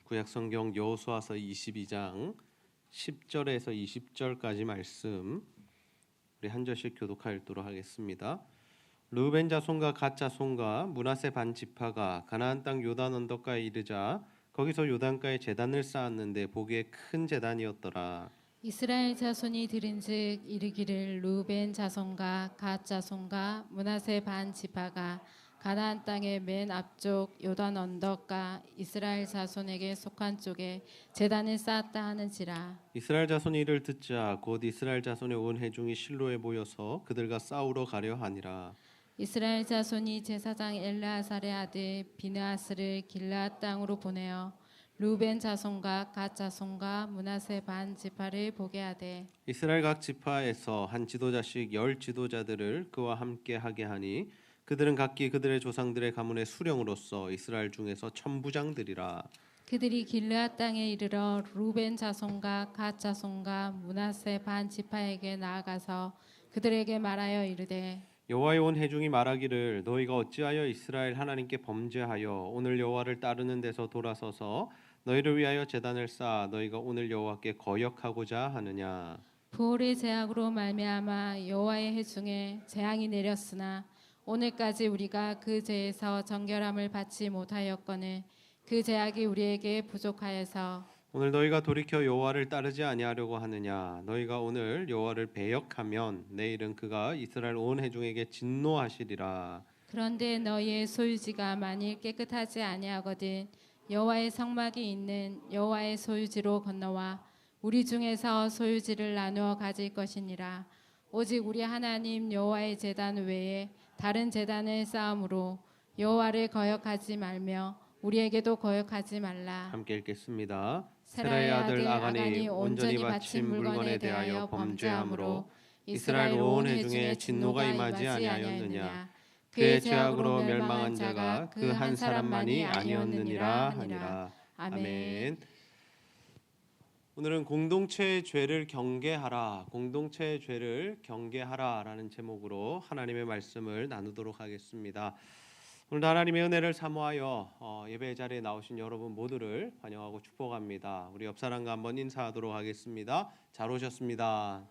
구약성경 여호수아서 22장 10절에서 20절까지 말씀 우리 한 절씩 교독하여 읽도록 하겠습니다. 르우벤 자손과 갓 자손과 므낫세 반 지파가 가나안 땅 요단 언덕가에 이르자 거기서 요단가에 제단을 쌓았는데 보기에 큰 제단이었더라. 이스라엘 자손이 들은즉 이르기를 르우벤 자손과 갓 자손과 므낫세 반 지파가 가나안 땅의 맨 앞쪽 요단 언덕가 이스라엘 자손에게 속한 쪽에 제단을 쌓았다 하는지라. 이스라엘 자손이 이를 듣자 곧 이스라엘 자손의 온 회중이 실로에 모여서 그들과 싸우러 가려 하니라. 이스라엘 자손이 제사장 엘르아살의 아들 비느하스를 길르앗 땅으로 보내어 르우벤 자손과 갓 자손과 므낫세 반 지파를 보게 하되 이스라엘 각 지파에서 한 지도자씩 10 지도자들을 그와 함께 하게 하니 그들은 각기 그들의 조상들의 가문의 수령으로서 이스라엘 중에서 천부장들이라. 그들이 길르앗 땅에 이르러 르우벤 자손과 갓 자손과 므낫세 반 지파에게 나아가서 그들에게 말하여 이르되 여호와의 온 회중이 말하기를 너희가 어찌하여 이스라엘 하나님께 범죄하여 오늘 여호와를 따르는 데서 돌아서서 너희를 위하여 제단을 쌓아 너희가 오늘 여호와께 거역하고자 하느냐. 부올의 제약으로 말미암아 여호와의 회중에 재앙이 내렸으나 오늘까지 우리가 그 죄에서 정결함을 받지 못하였거늘 그 제약이 우리에게 부족하여서 오늘 너희가 돌이켜 여호와를 따르지 아니하려고 하느냐. 너희가 오늘 여호와를 배역하면 내일은 그가 이스라엘 온 회중에게 진노하시리라. 그런데 너희의 소유지가 만일 깨끗하지 아니하거든 여호와의 성막이 있는 여호와의 소유지로 건너와 우리 중에서 소유지를 나누어 가질 것이니라. 오직 우리 하나님 여호와의 제단 외에 다른 제단을 쌓음으로 여호와를 거역하지 말며 우리에게도 거역하지 말라. 함께 읽겠습니다. 세라의 아들 아간이 온전히 바친 물건에 대하여 범죄함으로 이스라엘 온 회중에 진노가 임하지 아니하였느냐. 그의 죄악으로 멸망한 자가 그 한 사람만이 아니었느니라 하니라. 아멘. 오늘은 공동체의 죄를 경계하라, 공동체의 죄를 경계하라라는 제목으로 하나님의 말씀을 나누도록 하겠습니다. 오늘도 하나님의 은혜를 사모하여 예배 자리에 나오신 여러분 모두를 환영하고 축복합니다. 우리 옆 사람과 한번 인사하도록 하겠습니다. 잘 오셨습니다.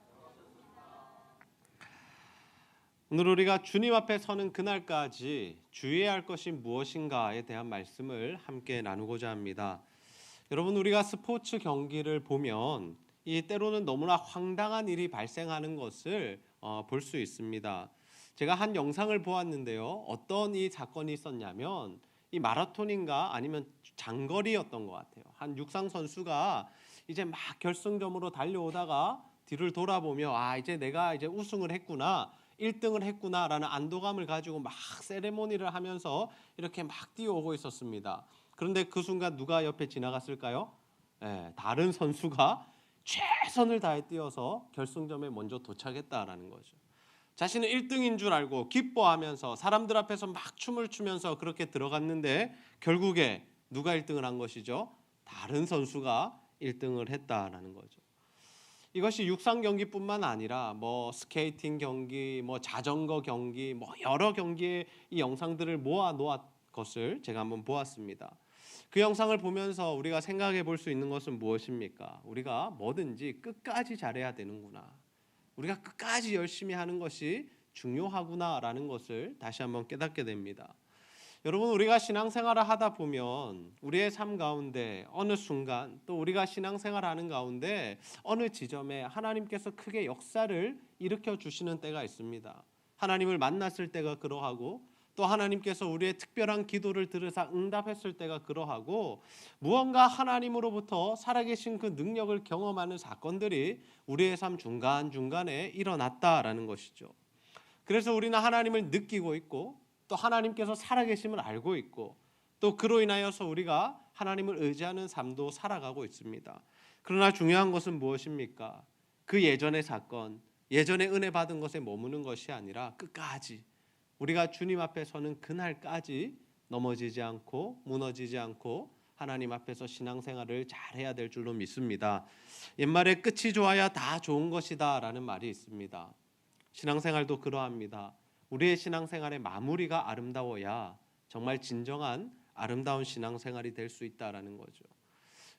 오늘 우리가 주님 앞에 서는 그날까지 주의해야 할 것이 무엇인가에 대한 말씀을 함께 나누고자 합니다. 여러분, 우리가 스포츠 경기를 보면 이 때로는 너무나 황당한 일이 발생하는 것을 볼 수 있습니다. 제가 한 영상을 보았는데요. 어떤 이 사건이 있었냐면 이 마라톤인가 아니면 장거리였던 것 같아요. 한 육상 선수가 이제 막 결승점으로 달려오다가 뒤를 돌아보며 이제 내가 이제 우승을 했구나, 1등을 했구나라는 안도감을 가지고 막 세레모니를 하면서 이렇게 막 뛰어오고 있었습니다. 그런데 그 순간 누가 옆에 지나갔을까요? 다른 선수가 최선을 다해 뛰어서 결승점에 먼저 도착했다라는 거죠. 자신은 1등인 줄 알고 기뻐하면서 사람들 앞에서 막 춤을 추면서 그렇게 들어갔는데 결국에 누가 1등을 한 것이죠? 다른 선수가 1등을 했다라는 거죠. 이것이 육상 경기뿐만 아니라 스케이팅 경기, 자전거 경기, 여러 경기의 이 영상들을 모아 놓은 것을 제가 한번 보았습니다. 그 영상을 보면서 우리가 생각해 볼 수 있는 것은 무엇입니까? 우리가 뭐든지 끝까지 잘해야 되는구나. 우리가 끝까지 열심히 하는 것이 중요하구나라는 것을 다시 한번 깨닫게 됩니다. 여러분, 우리가 신앙생활을 하다 보면 우리의 삶 가운데 어느 순간 또 우리가 신앙생활하는 가운데 어느 지점에 하나님께서 크게 역사를 일으켜 주시는 때가 있습니다. 하나님을 만났을 때가 그러하고 또 하나님께서 우리의 특별한 기도를 들으사 응답했을 때가 그러하고 무언가 하나님으로부터 살아계신 그 능력을 경험하는 사건들이 우리의 삶 중간중간에 일어났다라는 것이죠. 그래서 우리는 하나님을 느끼고 있고 또 하나님께서 살아계심을 알고 있고 또 그로 인하여서 우리가 하나님을 의지하는 삶도 살아가고 있습니다. 그러나 중요한 것은 무엇입니까? 그 예전의 사건, 예전에 은혜 받은 것에 머무는 것이 아니라 끝까지 우리가 주님 앞에 서는 그날까지 넘어지지 않고 무너지지 않고 하나님 앞에서 신앙생활을 잘해야 될 줄로 믿습니다. 옛말에 끝이 좋아야 다 좋은 것이다 라는 말이 있습니다. 신앙생활도 그러합니다. 우리의 신앙생활의 마무리가 아름다워야 정말 진정한 아름다운 신앙생활이 될 수 있다라는 거죠.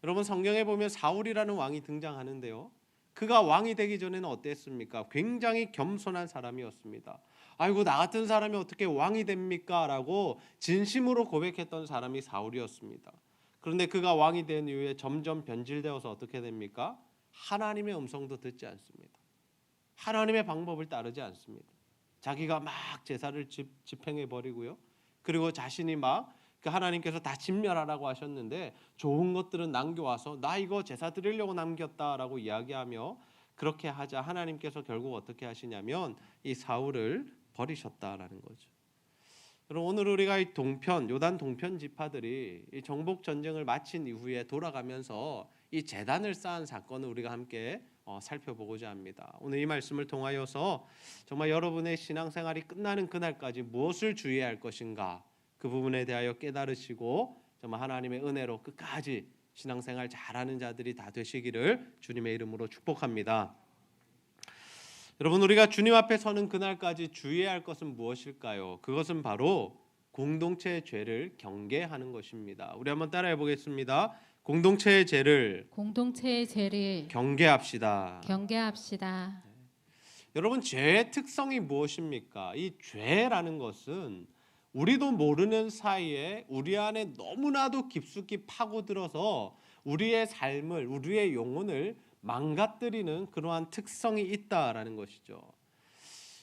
여러분 성경에 보면 사울이라는 왕이 등장하는데요. 그가 왕이 되기 전에는 어땠습니까? 굉장히 겸손한 사람이었습니다. 아이고 나 같은 사람이 어떻게 왕이 됩니까? 라고 진심으로 고백했던 사람이 사울이었습니다. 그런데 그가 왕이 된 이후에 점점 변질되어서 어떻게 됩니까? 하나님의 음성도 듣지 않습니다. 하나님의 방법을 따르지 않습니다. 자기가 막 제사를 집행해 버리고요. 그리고 자신이 막 그 하나님께서 다 진멸하라고 하셨는데 좋은 것들은 남겨와서 나 이거 제사 드리려고 남겼다라고 이야기하며 그렇게 하자 하나님께서 결국 어떻게 하시냐면 이 사울을 버리셨다라는 거죠. 여러분 오늘 우리가 이 동편 요단 동편 지파들이 이 정복 전쟁을 마친 이후에 돌아가면서 이 제단을 쌓은 사건을 우리가 함께 살펴보고자 합니다. 오늘 이 말씀을 통하여서 정말 여러분의 신앙생활이 끝나는 그날까지 무엇을 주의해야 할 것인가 그 부분에 대하여 깨달으시고 정말 하나님의 은혜로 끝까지 신앙생활 잘하는 자들이 다 되시기를 주님의 이름으로 축복합니다. 여러분 우리가 주님 앞에 서는 그날까지 주의해야 할 것은 무엇일까요? 그것은 바로 공동체의 죄를 경계하는 것입니다. 우리 한번 따라해 보겠습니다. 공동체의 죄를 경계합시다. 여러분 죄의 특성이 무엇입니까? 이 죄라는 것은 우리도 모르는 사이에 우리 안에 너무나도 깊숙이 파고들어서 우리의 삶을 우리의 영혼을 망가뜨리는 그러한 특성이 있다라는 것이죠.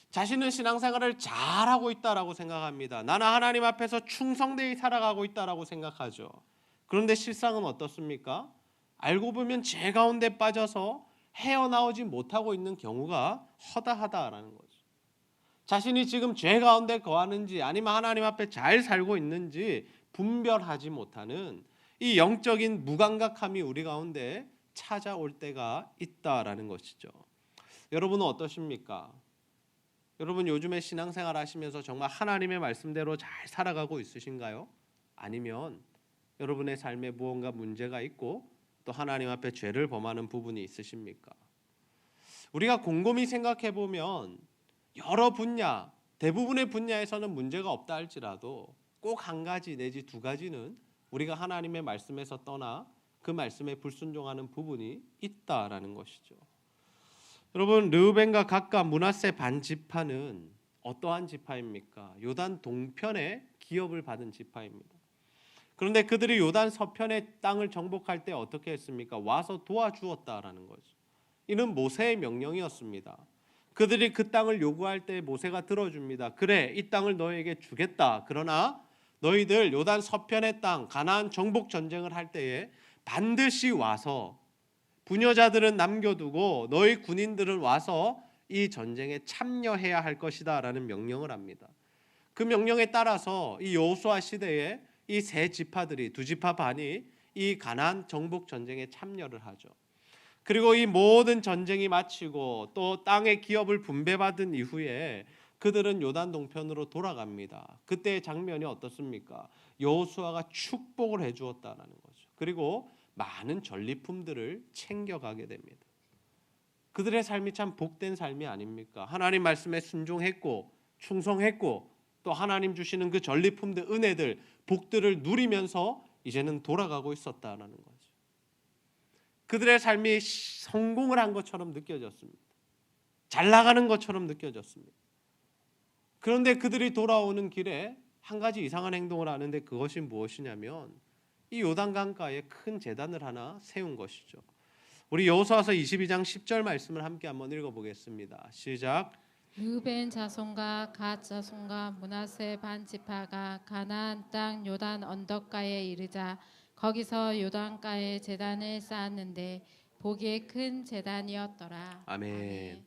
자신은 신앙생활을 잘하고 있다라고 생각합니다. 나는 하나님 앞에서 충성되게 살아가고 있다라고 생각하죠. 그런데 실상은 어떻습니까? 알고 보면 죄 가운데 빠져서 헤어나오지 못하고 있는 경우가 허다하다라는 거죠. 자신이 지금 죄 가운데 거하는지 아니면 하나님 앞에 잘 살고 있는지 분별하지 못하는 이 영적인 무감각함이 우리 가운데 찾아올 때가 있다라는 것이죠. 여러분은 어떠십니까? 여러분 요즘에 신앙생활 하시면서 정말 하나님의 말씀대로 잘 살아가고 있으신가요? 아니면 여러분의 삶에 무언가 문제가 있고 또 하나님 앞에 죄를 범하는 부분이 있으십니까? 우리가 곰곰이 생각해 보면 여러 분야, 대부분의 분야에서는 문제가 없다 할지라도 꼭 한 가지 내지 두 가지는 우리가 하나님의 말씀에서 떠나 그 말씀에 불순종하는 부분이 있다라는 것이죠. 여러분 르우벤과 갓과 므낫세 반지파는 어떠한 지파입니까? 요단 동편의 기업을 받은 지파입니다. 그런데 그들이 요단 서편의 땅을 정복할 때 어떻게 했습니까? 와서 도와주었다라는 거죠. 이는 모세의 명령이었습니다. 그들이 그 땅을 요구할 때 모세가 들어줍니다. 그래, 이 땅을 너에게 주겠다. 그러나 너희들 요단 서편의 땅 가나안 정복 전쟁을 할 때에 반드시 와서 부녀자들은 남겨두고 너희 군인들은 와서 이 전쟁에 참여해야 할 것이다라는 명령을 합니다. 그 명령에 따라서 이 여호수아 시대에 이 세 지파들이 두 지파 반이 이 가나안 정복 전쟁에 참여를 하죠. 그리고 이 모든 전쟁이 마치고 또 땅의 기업을 분배받은 이후에 그들은 요단 동편으로 돌아갑니다. 그때의 장면이 어떻습니까? 여호수아가 축복을 해주었다라는 거죠. 그리고 많은 전리품들을 챙겨가게 됩니다. 그들의 삶이 참 복된 삶이 아닙니까? 하나님 말씀에 순종했고 충성했고 또 하나님 주시는 그 전리품들, 은혜들, 복들을 누리면서 이제는 돌아가고 있었다라는 거죠. 그들의 삶이 성공을 한 것처럼 느껴졌습니다. 잘 나가는 것처럼 느껴졌습니다. 그런데 그들이 돌아오는 길에 한 가지 이상한 행동을 하는데 그것이 무엇이냐면 이 요단강가에 큰 제단을 하나 세운 것이죠. 우리 여호수아서 22장 10절 말씀을 함께 한번 읽어보겠습니다. 시작. 르우벤 자손과 갓 자손과 므낫세 반 지파가 가나안 땅 요단 언덕가에 이르자 거기서 요단가에 제단을 쌓았는데 보기에 큰 제단이었더라. 아멘.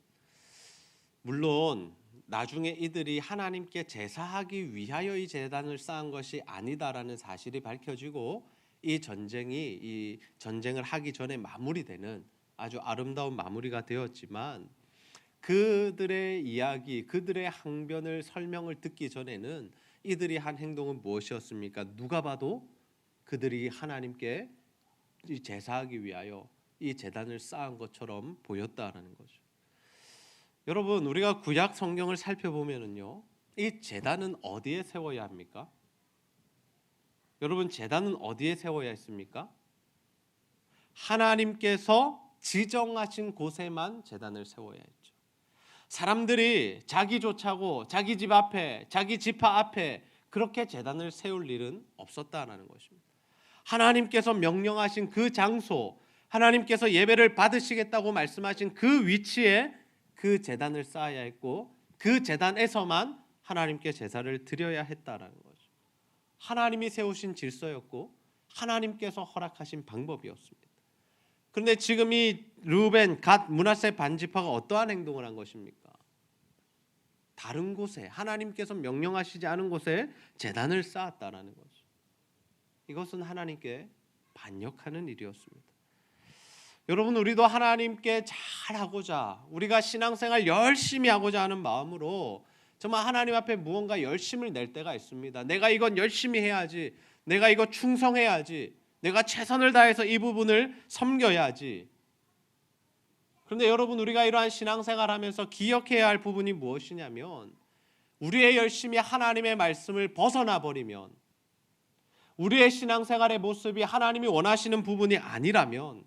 물론 나중에 이들이 하나님께 제사하기 위하여 이 제단을 쌓은 것이 아니다라는 사실이 밝혀지고 이 전쟁을 하기 전에 마무리되는 아주 아름다운 마무리가 되었지만 그들의 이야기, 그들의 항변을 설명을 듣기 전에는 이들이 한 행동은 무엇이었습니까? 누가 봐도 그들이 하나님께 제사하기 위하여 이 제단을 쌓은 것처럼 보였다라는 거죠. 여러분 우리가 구약 성경을 살펴보면은요, 이 제단은 어디에 세워야 합니까? 여러분 제단은 어디에 세워야 했습니까? 하나님께서 지정하신 곳에만 제단을 세워야 했죠. 사람들이 자기 조차고 자기 집 앞에, 자기 지파 앞에 그렇게 제단을 세울 일은 없었다라는 것입니다. 하나님께서 명령하신 그 장소, 하나님께서 예배를 받으시겠다고 말씀하신 그 위치에 그 제단을 쌓아야 했고, 그 제단에서만 하나님께 제사를 드려야 했다라는 거죠. 하나님이 세우신 질서였고 하나님께서 허락하신 방법이었습니다. 그런데 지금 이 르우벤, 갓, 므낫세 반지파가 어떠한 행동을 한 것입니까? 다른 곳에, 하나님께서 명령하시지 않은 곳에 제단을 쌓았다라는 거죠. 이것은 하나님께 반역하는 일이었습니다. 여러분, 우리도 하나님께 잘하고자, 우리가 신앙생활 열심히 하고자 하는 마음으로 정말 하나님 앞에 무언가 열심을 낼 때가 있습니다. 내가 이건 열심히 해야지, 내가 이거 충성해야지, 내가 최선을 다해서 이 부분을 섬겨야지. 그런데 여러분, 우리가 이러한 신앙생활 하면서 기억해야 할 부분이 무엇이냐면, 우리의 열심이 하나님의 말씀을 벗어나 버리면, 우리의 신앙생활의 모습이 하나님이 원하시는 부분이 아니라면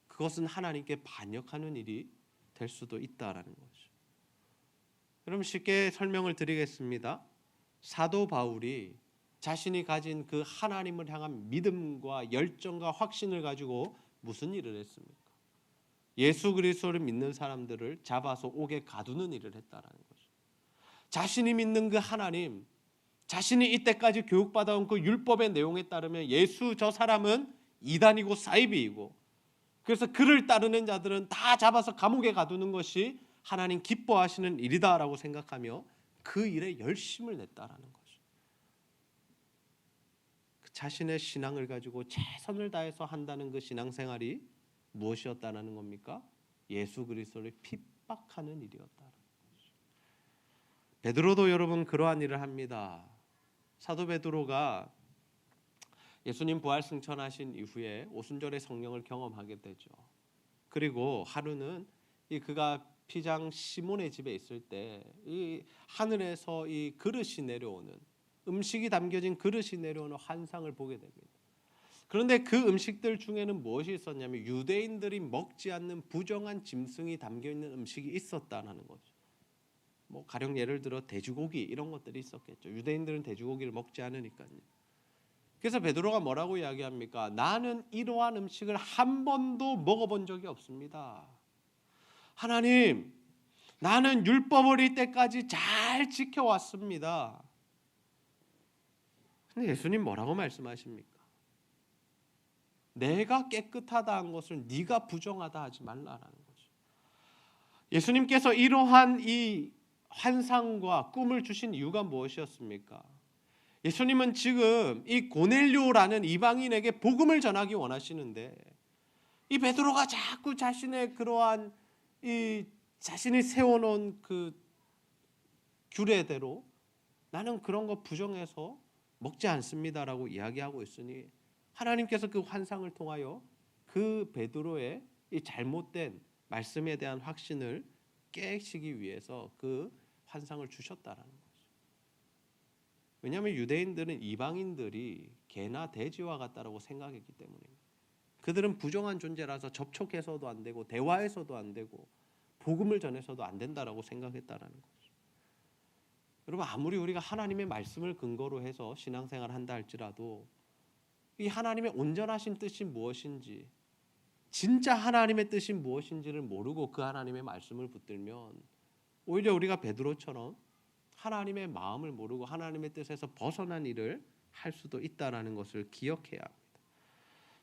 그것은 하나님께 반역하는 일이 될 수도 있다라는 거죠. 여러분, 쉽게 설명을 드리겠습니다. 사도 바울이 자신이 가진 그 하나님을 향한 믿음과 열정과 확신을 가지고 무슨 일을 했습니까? 예수 그리스도를 믿는 사람들을 잡아서 옥에 가두는 일을 했다라는 거죠. 자신이 믿는 그 하나님, 자신이 이때까지 교육받아온 그 율법의 내용에 따르면 예수 저 사람은 이단이고 사이비이고, 그래서 그를 따르는 자들은 다 잡아서 감옥에 가두는 것이 하나님 기뻐하시는 일이다라고 생각하며 그 일에 열심을 냈다라는 거죠. 자신의 신앙을 가지고 최선을 다해서 한다는 그 신앙생활이 무엇이었다는 겁니까? 예수 그리스도를 핍박하는 일이었다는 거죠. 베드로도 여러분 그러한 일을 합니다. 사도 베드로가 예수님 부활 승천하신 이후에 오순절의 성령을 경험하게 되죠. 그리고 하루는 그가 피장 시몬의 집에 있을 때 이 하늘에서 이 그릇이 내려오는, 음식이 담겨진 그릇이 내려오는 환상을 보게 됩니다. 그런데 그 음식들 중에는 무엇이 있었냐면 유대인들이 먹지 않는 부정한 짐승이 담겨 있는 음식이 있었다는 거죠. 뭐 가령 예를 들어 돼지고기 이런 것들이 있었겠죠. 유대인들은 돼지고기를 먹지 않으니까요. 그래서 베드로가 뭐라고 이야기합니까? 나는 이러한 음식을 한 번도 먹어본 적이 없습니다. 하나님, 나는 율법을 이때까지 잘 지켜왔습니다. 근데 예수님 뭐라고 말씀하십니까? 내가 깨끗하다 한 것을 네가 부정하다 하지 말라라는 거죠. 예수님께서 이러한 이 환상과 꿈을 주신 이유가 무엇이었습니까? 예수님은 지금 이 고넬료라는 이방인에게 복음을 전하기 원하시는데, 이 베드로가 자꾸 자신의 그러한 이 자신이 세워놓은 그 규례대로 나는 그런 거 부정해서 먹지 않습니다라고 이야기하고 있으니 하나님께서 그 환상을 통하여 그 베드로의 이 잘못된 말씀에 대한 확신을 깨시기 위해서 그 환상을 주셨다라는 거죠. 왜냐하면 유대인들은 이방인들이 개나 돼지와 같다라고 생각했기 때문입니다. 그들은 부정한 존재라서 접촉해서도 안 되고 대화해서도 안 되고 복음을 전해서도 안 된다라고 생각했다라는 거죠. 여러분, 아무리 우리가 하나님의 말씀을 근거로 해서 신앙생활을 한다 할지라도 이 하나님의 온전하신 뜻이 무엇인지, 진짜 하나님의 뜻이 무엇인지를 모르고 그 하나님의 말씀을 붙들면 오히려 우리가 베드로처럼 하나님의 마음을 모르고 하나님의 뜻에서 벗어난 일을 할 수도 있다라는 것을 기억해야 합니다.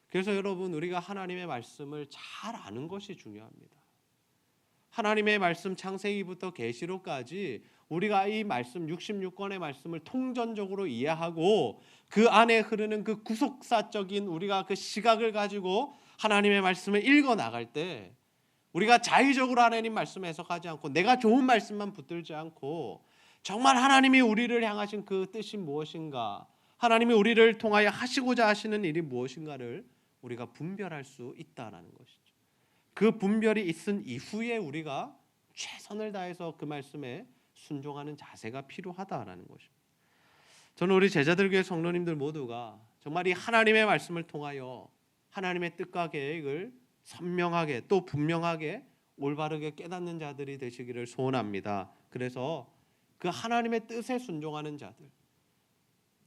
그래서 여러분, 우리가 하나님의 말씀을 잘 아는 것이 중요합니다. 하나님의 말씀 창세기부터 계시록까지 우리가 이 말씀 66권의 말씀을 통전적으로 이해하고 그 안에 흐르는 그 구속사적인 우리가 그 시각을 가지고 하나님의 말씀을 읽어 나갈 때 우리가 자의적으로 하나님 말씀을 해석하지 않고 내가 좋은 말씀만 붙들지 않고 정말 하나님이 우리를 향하신 그 뜻이 무엇인가, 하나님이 우리를 통하여 하시고자 하시는 일이 무엇인가를 우리가 분별할 수 있다라는 것이죠. 그 분별이 있은 이후에 우리가 최선을 다해서 그 말씀에 순종하는 자세가 필요하다라는 것입니다. 저는 우리 제자들 교회 성도님들 모두가 정말 이 하나님의 말씀을 통하여 하나님의 뜻과 계획을 선명하게 또 분명하게 올바르게 깨닫는 자들이 되시기를 소원합니다. 그래서 그 하나님의 뜻에 순종하는 자들,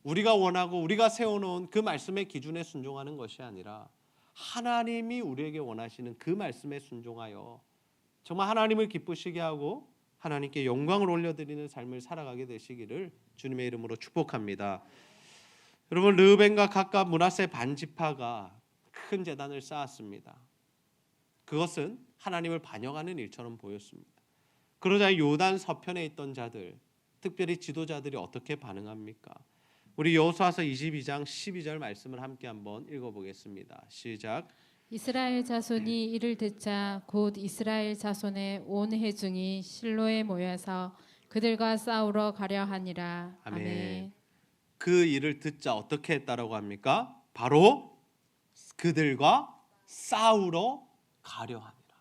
우리가 원하고 우리가 세워놓은 그 말씀의 기준에 순종하는 것이 아니라 하나님이 우리에게 원하시는 그 말씀에 순종하여 정말 하나님을 기쁘시게 하고 하나님께 영광을 올려드리는 삶을 살아가게 되시기를 주님의 이름으로 축복합니다. 여러분, 르우벤과 갓과 므낫세 반지파가 큰 제단을 쌓았습니다. 그것은 하나님을 반영하는 일처럼 보였습니다. 그러자 요단 서편에 있던 자들, 특별히 지도자들이 어떻게 반응합니까? 우리 여호수아서 22장 12절 말씀을 함께 한번 읽어보겠습니다. 시작. 이스라엘 자손이 이를 듣자 곧 이스라엘 자손의 온 회중이 실로에 모여서 그들과 싸우러 가려 하니라. 아멘. 아멘. 그 일을 듣자 어떻게 했다라고 합니까? 바로 그들과 싸우러 가려 하니라.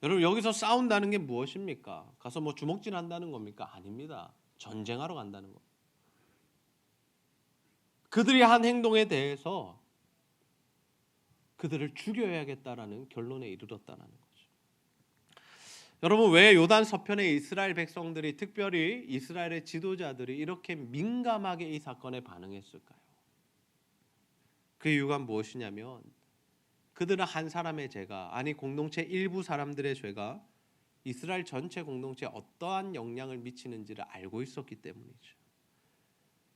여러분, 여기서 싸운다는 게 무엇입니까? 가서 뭐 주먹질 한다는 겁니까? 아닙니다. 전쟁하러 간다는 겁니다. 그들이 한 행동에 대해서 그들을 죽여야겠다라는 결론에 이르렀다는 거죠. 여러분, 왜 요단 서편의 이스라엘 백성들이, 특별히 이스라엘의 지도자들이 이렇게 민감하게 이 사건에 반응했을까요? 그 이유가 무엇이냐면 그들은 한 사람의 죄가, 아니 공동체 일부 사람들의 죄가 이스라엘 전체 공동체에 어떠한 영향을 미치는지를 알고 있었기 때문이죠.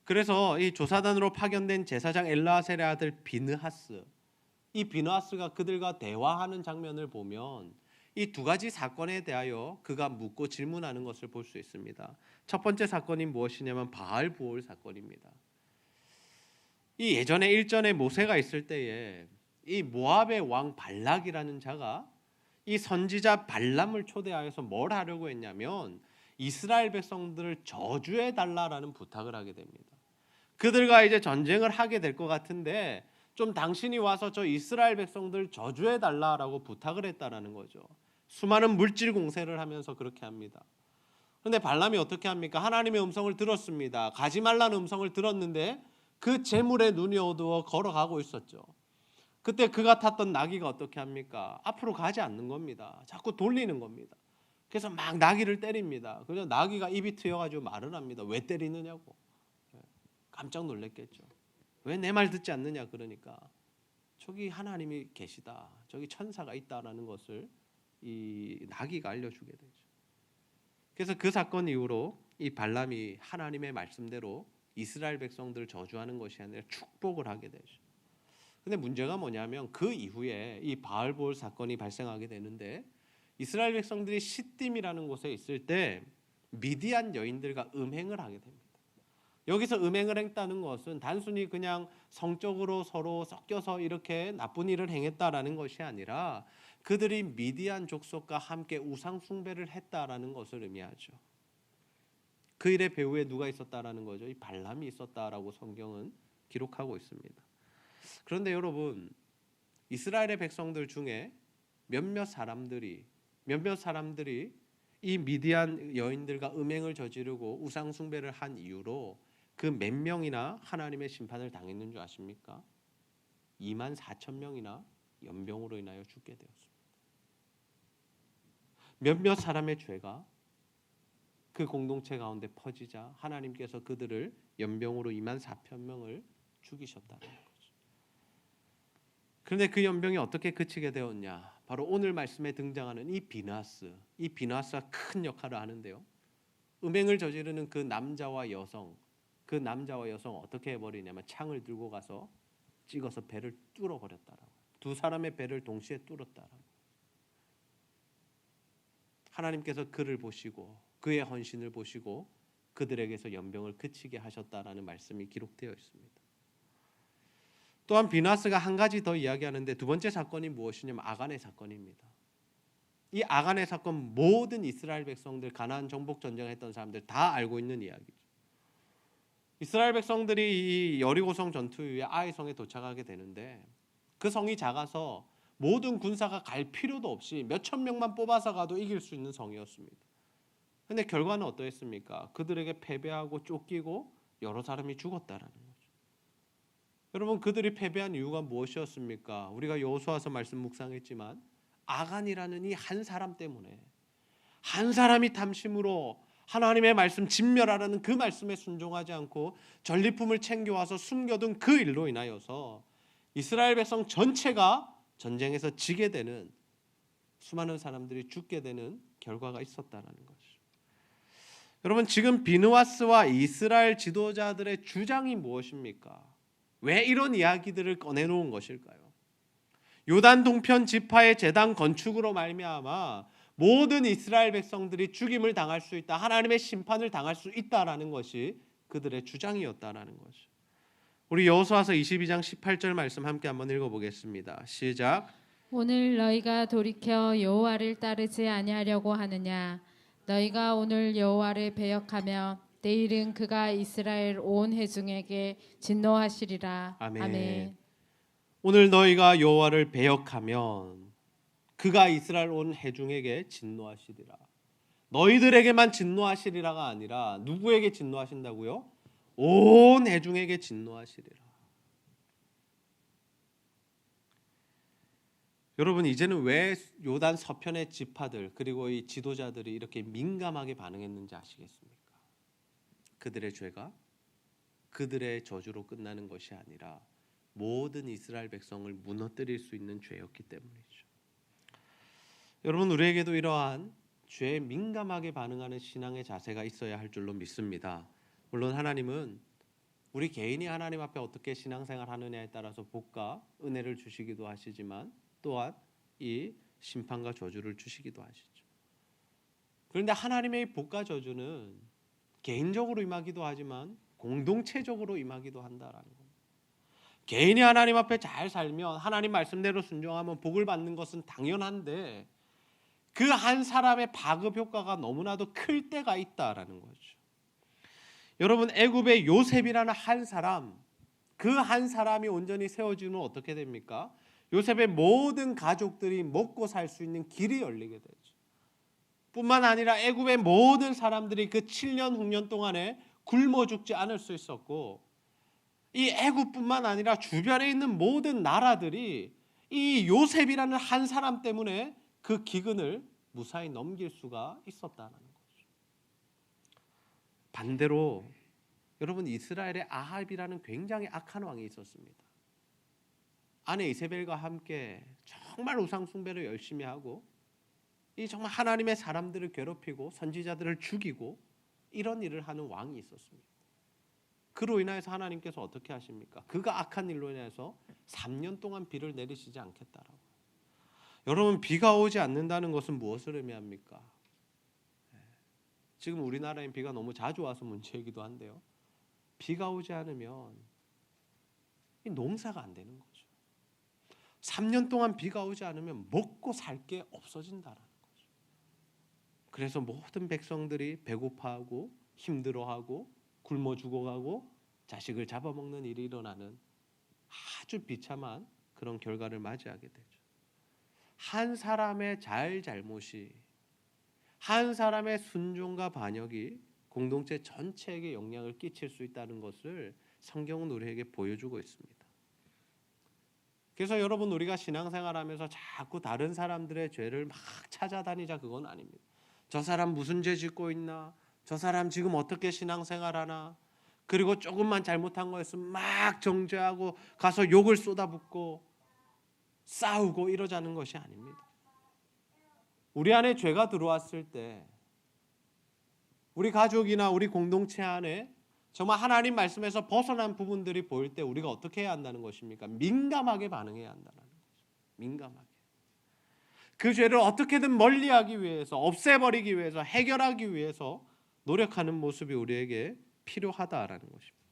그래서 이 조사단으로 파견된 제사장 엘르아셀의 아들 비느하스, 이 비느하스가 그들과 대화하는 장면을 보면 이 두 가지 사건에 대하여 그가 묻고 질문하는 것을 볼 수 있습니다. 첫 번째 사건이 무엇이냐면 바알 부올 사건입니다. 이 예전에 일전에 모세가 있을 때에 이 모압의 왕 발락이라는 자가 이 선지자 발람을 초대하여서 뭘 하려고 했냐면 이스라엘 백성들을 저주해 달라라는 부탁을 하게 됩니다. 그들과 이제 전쟁을 하게 될 것 같은데 좀 당신이 와서 저 이스라엘 백성들 저주해 달라라고 부탁을 했다라는 거죠. 수많은 물질 공세를 하면서 그렇게 합니다. 그런데 발람이 어떻게 합니까? 하나님의 음성을 들었습니다. 가지 말라는 음성을 들었는데 그 재물에 눈이 어두워 걸어가고 있었죠. 그때 그가 탔던 나귀가 어떻게 합니까? 앞으로 가지 않는 겁니다. 자꾸 돌리는 겁니다. 그래서 막 나귀를 때립니다. 그래서 나귀가 입이 트여가지고 말을 합니다. 왜 때리느냐고. 깜짝 놀랐겠죠. 왜 내 말 듣지 않느냐. 그러니까 저기 하나님이 계시다, 저기 천사가 있다라는 것을 이 나귀가 알려주게 되죠. 그래서 그 사건 이후로 이 발람이 하나님의 말씀대로 이스라엘 백성들을 저주하는 것이 아니라 축복을 하게 되죠. 근데 문제가 뭐냐면 그 이후에 이 바알볼 사건이 발생하게 되는데 이스라엘 백성들이 시딤이라는 곳에 있을 때 미디안 여인들과 음행을 하게 됩니다. 여기서 음행을 했다는 것은 단순히 그냥 성적으로 서로 섞여서 이렇게 나쁜 일을 행했다라는 것이 아니라 그들이 미디안 족속과 함께 우상 숭배를 했다라는 것을 의미하죠. 그 일의 배후에 누가 있었다라는 거죠? 이 발람이 있었다라고 성경은 기록하고 있습니다. 그런데 여러분, 이스라엘의 백성들 중에 몇몇 사람들이 이 미디안 여인들과 음행을 저지르고 우상 숭배를 한 이유로 그 몇 명이나 하나님의 심판을 당했는 줄 아십니까? 24,000명이나 연병으로 인하여 죽게 되었습니다. 몇몇 사람의 죄가 그 공동체 가운데 퍼지자 하나님께서 그들을 연병으로 24,000명을 죽이셨다는 거죠. 그런데 그 연병이 어떻게 그치게 되었냐? 바로 오늘 말씀에 등장하는 이 비느하스가 큰 역할을 하는데요. 음행을 저지르는 그 남자와 여성 어떻게 해버리냐면 창을 들고 가서 찍어서 배를 뚫어버렸다라고. 두 사람의 배를 동시에 뚫었다라고. 하나님께서 그를 보시고 그의 헌신을 보시고 그들에게서 연병을 그치게 하셨다라는 말씀이 기록되어 있습니다. 또한 비느하스가 한 가지 더 이야기하는데 두 번째 사건이 무엇이냐면 아간의 사건입니다. 이 아간의 사건 모든 이스라엘 백성들, 가나안 정복 전쟁했던 사람들 다 알고 있는 이야기죠. 이스라엘 백성들이 이 여리고성 전투 이후에 아이성에 도착하게 되는데 그 성이 작아서 모든 군사가 갈 필요도 없이 몇천 명만 뽑아서 가도 이길 수 있는 성이었습니다. 그런데 결과는 어떠했습니까? 그들에게 패배하고 쫓기고 여러 사람이 죽었다라는 거죠. 여러분 그들이 패배한 이유가 무엇이었습니까? 우리가 여호수아서 말씀 묵상했지만 아간이라는 이 한 사람 때문에, 한 사람이 탐심으로 하나님의 말씀 진멸하라는 그 말씀에 순종하지 않고 전리품을 챙겨와서 숨겨둔 그 일로 인하여서 이스라엘 백성 전체가 전쟁에서 지게 되는, 수많은 사람들이 죽게 되는 결과가 있었다는 것이죠. 여러분 지금 비느하스와 이스라엘 지도자들의 주장이 무엇입니까? 왜 이런 이야기들을 꺼내놓은 것일까요? 요단 동편 지파의 제단 건축으로 말미암아 모든 이스라엘 백성들이 죽임을 당할 수 있다, 하나님의 심판을 당할 수 있다라는 것이 그들의 주장이었다라는 것이죠. 우리 여호수아서 22장 18절 말씀 함께 한번 읽어보겠습니다. 시작. 오늘 너희가 돌이켜 여호와를 따르지 아니하려고 하느냐? 너희가 오늘 여호와를 배역하며 내일은 그가 이스라엘 온 회중에게 진노하시리라. 아멘. 아멘. 오늘 너희가 여호와를 배역하면 그가 이스라엘 온 회중에게 진노하시리라. 너희들에게만 진노하시리라가 아니라 누구에게 진노하신다고요? 온 회중에게 진노하시리라. 여러분 이제는 왜 요단 서편의 지파들 그리고 이 지도자들이 이렇게 민감하게 반응했는지 아시겠습니까? 그들의 죄가 그들의 저주로 끝나는 것이 아니라 모든 이스라엘 백성을 무너뜨릴 수 있는 죄였기 때문이죠. 여러분 우리에게도 이러한 죄에 민감하게 반응하는 신앙의 자세가 있어야 할 줄로 믿습니다. 물론 하나님은 우리 개인이 하나님 앞에 어떻게 신앙생활 하느냐에 따라서 복과 은혜를 주시기도 하시지만 또한 이 심판과 저주를 주시기도 하시죠. 그런데 하나님의 복과 저주는 개인적으로 임하기도 하지만 공동체적으로 임하기도 한다라는 겁니다. 개인이 하나님 앞에 잘 살면 하나님 말씀대로 순종하면 복을 받는 것은 당연한데 그 한 사람의 파급 효과가 너무나도 클 때가 있다라는 거죠. 여러분 애굽의 요셉이라는 한 사람, 그 한 사람이 온전히 세워지면 어떻게 됩니까? 요셉의 모든 가족들이 먹고 살 수 있는 길이 열리게 되죠. 뿐만 아니라 애굽의 모든 사람들이 그 7년 흉년 동안에 굶어 죽지 않을 수 있었고 이 애굽뿐만 아니라 주변에 있는 모든 나라들이 이 요셉이라는 한 사람 때문에 그 기근을 무사히 넘길 수가 있었다는 거죠. 반대로 여러분 이스라엘의 아합이라는 굉장히 악한 왕이 있었습니다. 아내 이세벨과 함께 정말 우상 숭배를 열심히 하고 이 정말 하나님의 사람들을 괴롭히고 선지자들을 죽이고 이런 일을 하는 왕이 있었습니다. 그로 인하여서 하나님께서 어떻게 하십니까? 그가 악한 일로 인해서 3년 동안 비를 내리시지 않겠다라고. 여러분 비가 오지 않는다는 것은 무엇을 의미합니까? 지금 우리나라엔 비가 너무 자주 와서 문제이기도 한데요. 비가 오지 않으면 이 농사가 안 되는 거죠. 3년 동안 비가 오지 않으면 먹고 살 게 없어진다라는 거죠. 그래서 모든 백성들이 배고파하고 힘들어하고 굶어 죽어가고 자식을 잡아먹는 일이 일어나는 아주 비참한 그런 결과를 맞이하게 되죠. 한 사람의 잘못이, 한 사람의 순종과 반역이 공동체 전체에게 영향을 끼칠 수 있다는 것을 성경은 우리에게 보여주고 있습니다. 그래서 여러분 우리가 신앙생활하면서 자꾸 다른 사람들의 죄를 막 찾아다니자 그건 아닙니다. 저 사람 무슨 죄 짓고 있나? 저 사람 지금 어떻게 신앙생활하나? 그리고 조금만 잘못한 거였으면 막 정죄하고 가서 욕을 쏟아붓고 싸우고 이러자는 것이 아닙니다. 우리 안에 죄가 들어왔을 때 우리 가족이나 우리 공동체 안에 정말 하나님 말씀에서 벗어난 부분들이 보일 때 우리가 어떻게 해야 한다는 것입니까? 민감하게 반응해야 한다는 거죠. 민감하게. 그 죄를 어떻게든 멀리하기 위해서, 없애버리기 위해서, 해결하기 위해서 노력하는 모습이 우리에게 필요하다라는 것입니다.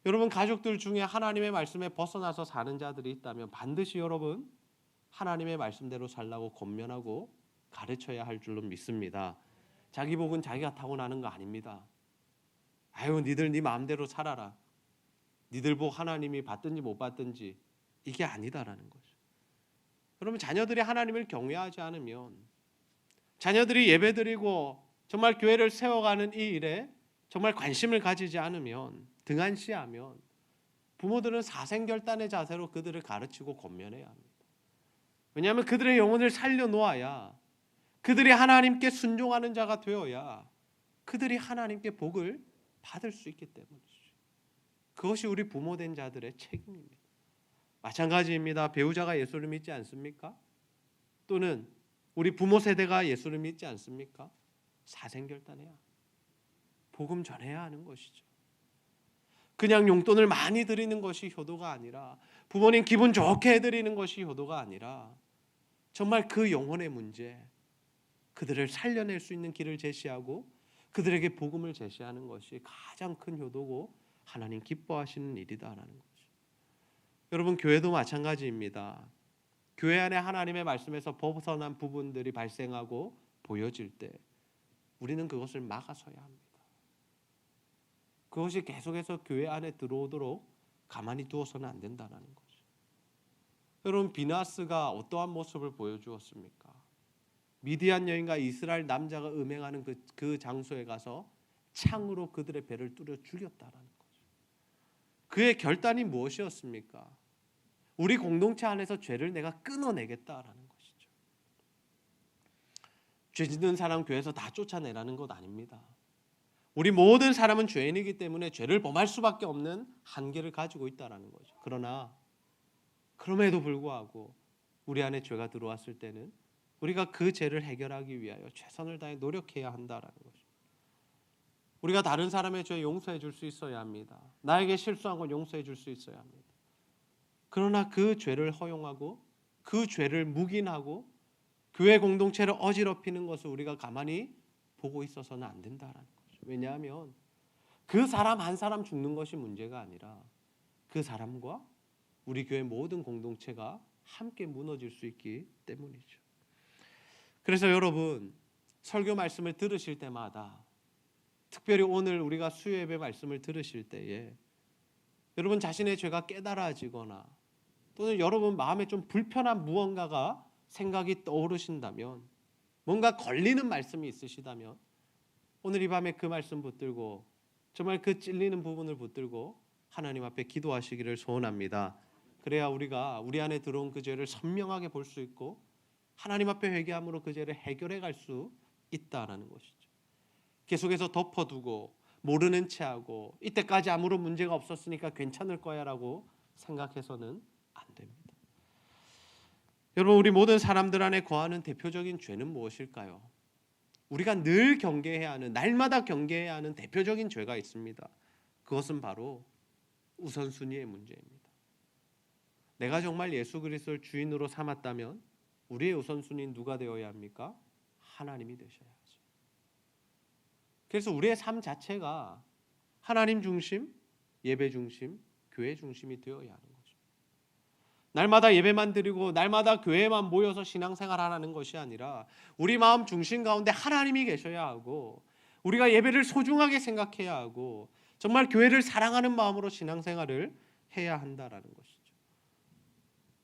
여러분 가족들 중에 하나님의 말씀에 벗어나서 사는 자들이 있다면 반드시 여러분 하나님의 말씀대로 살라고 권면하고 가르쳐야 할 줄로 믿습니다. 자기 복은 자기가 타고나는 거 아닙니다. 아유 니들 네 마음대로 살아라. 니들 복 하나님이 받든지 못 받든지 이게 아니다라는 거죠. 그러면 자녀들이 하나님을 경외하지 않으면, 자녀들이 예배드리고 정말 교회를 세워가는 이 일에 정말 관심을 가지지 않으면, 등한시하면 부모들은 사생결단의 자세로 그들을 가르치고 권면해야 합니다. 왜냐하면 그들의 영혼을 살려놓아야, 그들이 하나님께 순종하는 자가 되어야 그들이 하나님께 복을 받을 수 있기 때문이죠. 그것이 우리 부모된 자들의 책임입니다. 마찬가지입니다. 배우자가 예수를 믿지 않습니까? 또는 우리 부모 세대가 예수를 믿지 않습니까? 사생결단해야, 복음 전해야 하는 것이죠. 그냥 용돈을 많이 드리는 것이 효도가 아니라, 부모님 기분 좋게 해드리는 것이 효도가 아니라, 정말 그 영혼의 문제, 그들을 살려낼 수 있는 길을 제시하고 그들에게 복음을 제시하는 것이 가장 큰 효도고 하나님 기뻐하시는 일이다라는 거죠. 여러분, 교회도 마찬가지입니다. 교회 안에 하나님의 말씀에서 벗어난 부분들이 발생하고 보여질 때 우리는 그것을 막아서야 합니다. 그것이 계속해서 교회 안에 들어오도록 가만히 두어서는 안 된다는 거죠. 여러분, 비나스가 어떠한 모습을 보여주었습니까? 미디안 여인과 이스라엘 남자가 음행하는 그 장소에 가서 창으로 그들의 배를 뚫어 죽였다라는 거죠. 그의 결단이 무엇이었습니까? 우리 공동체 안에서 죄를 내가 끊어내겠다라는 것이죠. 죄 짓는 사람 교회에서 다 쫓아내라는 것 아닙니다. 우리 모든 사람은 죄인이기 때문에 죄를 범할 수밖에 없는 한계를 가지고 있다는 거죠. 그러나 그럼에도 불구하고 우리 안에 죄가 들어왔을 때는 우리가 그 죄를 해결하기 위하여 최선을 다해 노력해야 한다는 거죠. 우리가 다른 사람의 죄 용서해 줄 수 있어야 합니다. 나에게 실수한 건 용서해 줄 수 있어야 합니다. 그러나 그 죄를 허용하고 그 죄를 묵인하고 교회 공동체를 어지럽히는 것을 우리가 가만히 보고 있어서는 안 된다는 거죠. 왜냐하면 그 사람 한 사람 죽는 것이 문제가 아니라 그 사람과 우리 교회 모든 공동체가 함께 무너질 수 있기 때문이죠. 그래서 여러분, 설교 말씀을 들으실 때마다, 특별히 오늘 우리가 수요 예배 말씀을 들으실 때에 여러분 자신의 죄가 깨달아지거나 또는 여러분 마음에 좀 불편한 무언가가 생각이 떠오르신다면, 뭔가 걸리는 말씀이 있으시다면 오늘 이 밤에 그 말씀 붙들고 정말 그 찔리는 부분을 붙들고 하나님 앞에 기도하시기를 소원합니다. 그래야 우리가 우리 안에 들어온 그 죄를 선명하게 볼 수 있고 하나님 앞에 회개함으로 그 죄를 해결해 갈 수 있다라는 것이죠. 계속해서 덮어두고 모르는 체하고 이때까지 아무런 문제가 없었으니까 괜찮을 거야 라고 생각해서는 안 됩니다. 여러분, 우리 모든 사람들 안에 거하는 대표적인 죄는 무엇일까요? 우리가 늘 경계해야 하는, 날마다 경계해야 하는 대표적인 죄가 있습니다. 그것은 바로 우선순위의 문제입니다. 내가 정말 예수 그리스도를 주인으로 삼았다면 우리의 우선순위는 누가 되어야 합니까? 하나님이 되셔야 하죠. 그래서 우리의 삶 자체가 하나님 중심, 예배 중심, 교회 중심이 되어야 하는 거죠. 날마다 예배만 드리고 날마다 교회만 모여서 신앙생활하는 것이 아니라 우리 마음 중심 가운데 하나님이 계셔야 하고, 우리가 예배를 소중하게 생각해야 하고 정말 교회를 사랑하는 마음으로 신앙생활을 해야 한다라는 것이죠.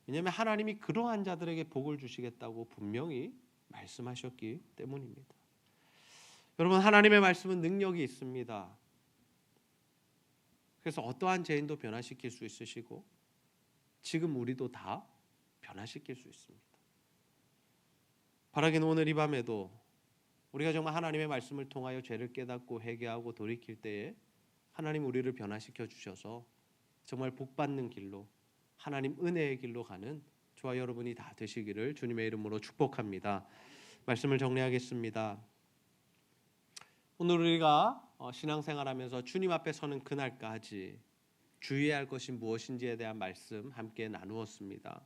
왜냐하면 하나님이 그러한 자들에게 복을 주시겠다고 분명히 말씀하셨기 때문입니다. 여러분, 하나님의 말씀은 능력이 있습니다. 그래서 어떠한 죄인도 변화시킬 수 있으시고 지금 우리도 다 변화시킬 수 있습니다. 바라기는 오늘 이 밤에도 우리가 정말 하나님의 말씀을 통하여 죄를 깨닫고 회개하고 돌이킬 때에 하나님 우리를 변화시켜 주셔서 정말 복받는 길로, 하나님 은혜의 길로 가는 저와 여러분이 다 되시기를 주님의 이름으로 축복합니다. 말씀을 정리하겠습니다. 오늘 우리가 신앙생활하면서 주님 앞에 서는 그날까지 주의해야 할 것이 무엇인지에 대한 말씀 함께 나누었습니다.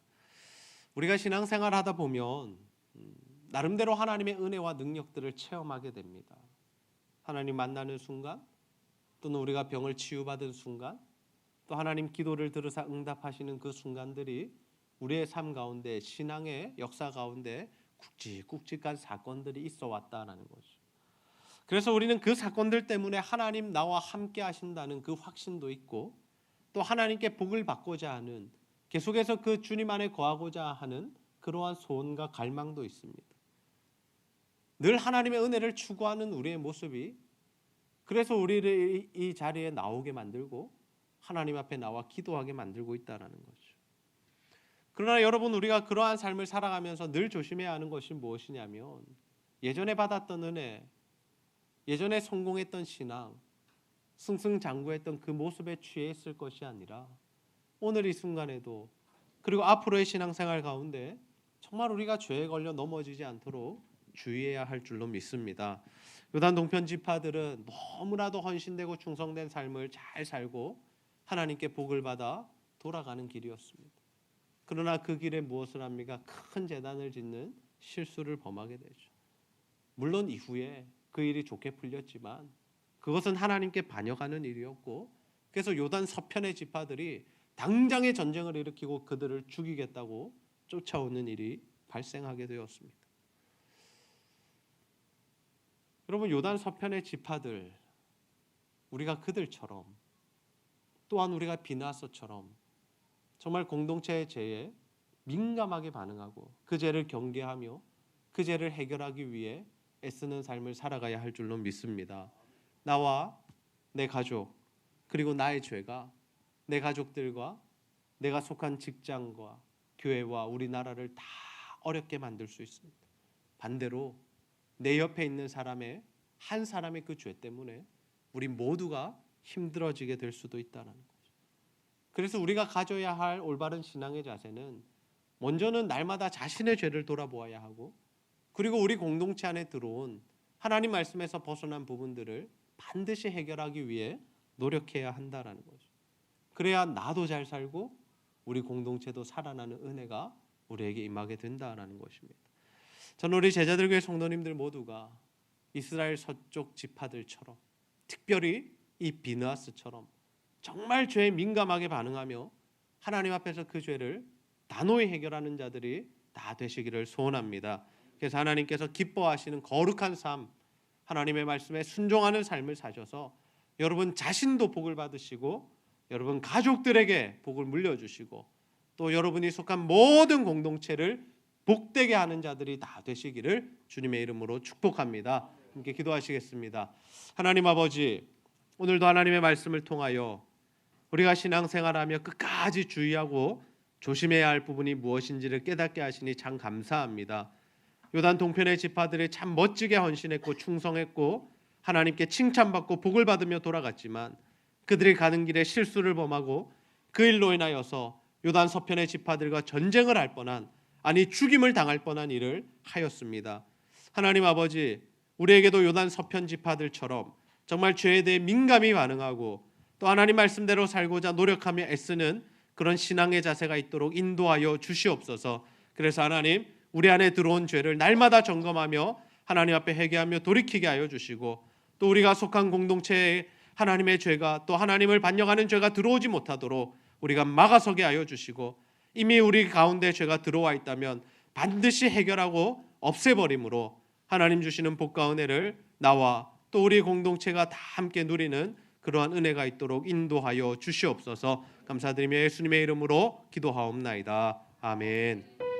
우리가 신앙생활하다 보면 나름대로 하나님의 은혜와 능력들을 체험하게 됩니다. 하나님 만나는 순간, 또는 우리가 병을 치유받은 순간, 또 하나님 기도를 들으사 응답하시는 그 순간들이 우리의 삶 가운데, 신앙의 역사 가운데 굵직굵직한 사건들이 있어 왔다는 거죠. 그래서 우리는 그 사건들 때문에 하나님 나와 함께 하신다는 그 확신도 있고, 또 하나님께 복을 받고자 하는, 계속해서 그 주님 안에 거하고자 하는 그러한 소원과 갈망도 있습니다. 늘 하나님의 은혜를 추구하는 우리의 모습이 그래서 우리를 이 자리에 나오게 만들고 하나님 앞에 나와 기도하게 만들고 있다는 거죠. 그러나 여러분, 우리가 그러한 삶을 살아가면서 늘 조심해야 하는 것이 무엇이냐면, 예전에 받았던 은혜, 예전에 성공했던 신앙, 승승장구했던 그 모습에 취해 있을 것이 아니라 오늘 이 순간에도, 그리고 앞으로의 신앙생활 가운데 정말 우리가 죄에 걸려 넘어지지 않도록 주의해야 할 줄로 믿습니다. 요단 동편 지파들은 너무나도 헌신되고 충성된 삶을 잘 살고 하나님께 복을 받아 돌아가는 길이었습니다. 그러나 그 길에 무엇을 합니까? 큰 제단을 짓는 실수를 범하게 되죠. 물론 이후에 그 일이 좋게 풀렸지만 그것은 하나님께 반역하는 일이었고, 그래서 요단 서편의 지파들이 당장의 전쟁을 일으키고 그들을 죽이겠다고 쫓아오는 일이 발생하게 되었습니다. 여러분, 요단 서편의 지파들, 우리가 그들처럼, 또한 우리가 비나서처럼 정말 공동체의 죄에 민감하게 반응하고 그 죄를 경계하며 그 죄를 해결하기 위해 애쓰는 삶을 살아가야 할 줄로 믿습니다. 나와 내 가족, 그리고 나의 죄가 내 가족들과 내가 속한 직장과 교회와 우리나라를 다 어렵게 만들 수 있습니다. 반대로 내 옆에 있는 사람의 한 사람의 그 죄 때문에 우리 모두가 힘들어지게 될 수도 있다는 거죠. 그래서 우리가 가져야 할 올바른 신앙의 자세는 먼저는 날마다 자신의 죄를 돌아보아야 하고, 그리고 우리 공동체 안에 들어온 하나님 말씀에서 벗어난 부분들을 반드시 해결하기 위해 노력해야 한다는 거죠. 그래야 나도 잘 살고 우리 공동체도 살아나는 은혜가 우리에게 임하게 된다는 것입니다. 저는 우리 제자들교회 성도님들 모두가 이스라엘 서쪽 지파들처럼, 특별히 이 비느하스처럼 정말 죄에 민감하게 반응하며 하나님 앞에서 그 죄를 단호히 해결하는 자들이 다 되시기를 소원합니다. 그래서 하나님께서 기뻐하시는 거룩한 삶, 하나님의 말씀에 순종하는 삶을 사셔서 여러분 자신도 복을 받으시고 여러분 가족들에게 복을 물려주시고 또 여러분이 속한 모든 공동체를 복되게 하는 자들이 다 되시기를 주님의 이름으로 축복합니다. 함께 기도하시겠습니다. 하나님 아버지, 오늘도 하나님의 말씀을 통하여 우리가 신앙생활하며 끝까지 주의하고 조심해야 할 부분이 무엇인지를 깨닫게 하시니 참 감사합니다. 요단 동편의 지파들이 참 멋지게 헌신했고 충성했고 하나님께 칭찬받고 복을 받으며 돌아갔지만 그들이 가는 길에 실수를 범하고 그 일로 인하여서 요단 서편의 지파들과 전쟁을 할 뻔한, 아니 죽임을 당할 뻔한 일을 하였습니다. 하나님 아버지, 우리에게도 요단 서편 지파들처럼 정말 죄에 대해 민감히 반응하고 또 하나님 말씀대로 살고자 노력하며 애쓰는 그런 신앙의 자세가 있도록 인도하여 주시옵소서. 그래서 하나님, 우리 안에 들어온 죄를 날마다 점검하며 하나님 앞에 회개하며 돌이키게 하여 주시고, 또 우리가 속한 공동체에 하나님의 죄가 또 하나님을 반역하는 죄가 들어오지 못하도록 우리가 막아서게 하여 주시고, 이미 우리 가운데 죄가 들어와 있다면 반드시 해결하고 없애버림으로 하나님 주시는 복과 은혜를 나와 또 우리 공동체가 다 함께 누리는 그러한 은혜가 있도록 인도하여 주시옵소서. 감사드리며 예수님의 이름으로 기도하옵나이다. 아멘.